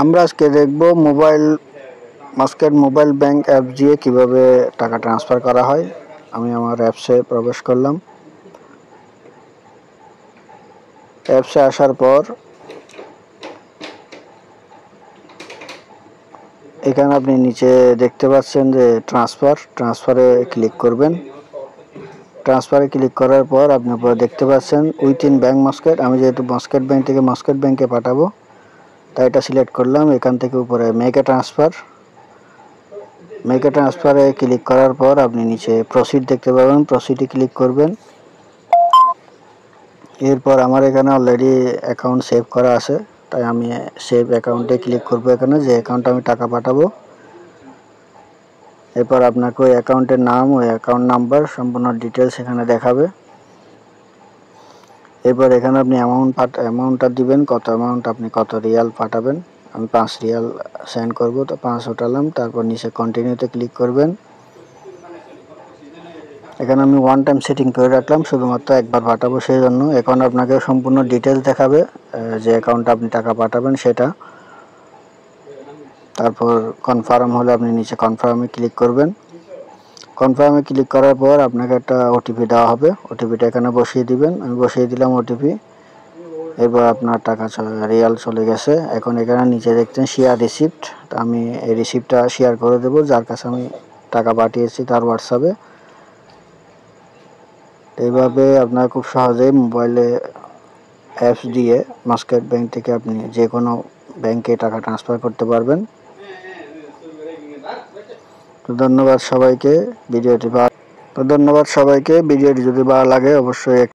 আমরা আজকে দেখব মাস্কেট মোবাইল ব্যাংক অ্যাপ দিয়ে কিভাবে টাকা ট্রান্সফার করা হয়। আমি আমার অ্যাপসে প্রবেশ করলাম। অ্যাপসে আসার পর এখানে আপনি নিচে দেখতে পাচ্ছেন যে ট্রান্সফারে ক্লিক করবেন। ট্রান্সফারে ক্লিক করার পর আপনি উপরে দেখতে পাচ্ছেন উইথিন ব্যাংক মাস্কেট। আমি যেহেতু মাস্কেট ব্যাংক থেকে মাস্কেট ব্যাংকে পাঠাবো তাই এটা সিলেক্ট করলাম। এখান থেকে উপরে মেক এ ট্রান্সফারে ক্লিক করার পর আপনি নিচে প্রসিড দেখতে পাবেন, প্রসিডে ক্লিক করবেন। এরপর আমার এখানে অলরেডি অ্যাকাউন্ট সেভ করা আছে, তাই আমি সেভ অ্যাকাউন্টে ক্লিক করব, এখানে যে অ্যাকাউন্টে আমি টাকা পাঠাবো। এরপর আপনাকে ওই অ্যাকাউন্টের নাম, ওই অ্যাকাউন্ট নাম্বার, সম্পূর্ণ ডিটেলস এখানে দেখাবে। এরপর এখানে আপনি অ্যামাউন্টটা দিবেন, কত অ্যামাউন্ট আপনি কত রিয়াল পাঠাবেন। আমি 5 রিয়াল সেন্ড করব, তো 5 উঠালাম। তারপর নিচে কন্টিনিউতে ক্লিক করবেন। এখানে আমি ওয়ান টাইম সেটিং করে রাখলাম, শুধুমাত্র একবার পাঠাবো সেই জন্য। এখন আপনাকে সম্পূর্ণ ডিটেলস দেখাবে যে অ্যাকাউন্টে আপনি টাকা পাঠাবেন সেটা। তারপর কনফার্ম হলে আপনি নিচে কনফার্মে ক্লিক করবেন। কনফার্মে ক্লিক করার পর আপনাকে একটা ওটিপি দেওয়া হবে, ওটিপিটা এখানে বসিয়ে দিবেন। আমি বসিয়ে দিলাম ওটিপি। এরপর আপনার টাকা রিয়াল চলে গেছে। এখন এখানে নিচে দেখছেন শেয়ার রিসিপ্ট, তো আমি এই রিসিপ্টটা শেয়ার করে দেবো যার কাছে আমি টাকা পাঠিয়েছি তার হোয়াটসঅ্যাপে। এইভাবে আপনারা খুব সহজেই মোবাইলে অ্যাপস দিয়ে মাস্কেট ব্যাংক থেকে আপনি যে কোনো ব্যাংকে টাকা ট্রান্সফার করতে পারবেন। ধন্যবাদ সবাইকে। ভিডিওটি যদি ভালো লাগে অবশ্যই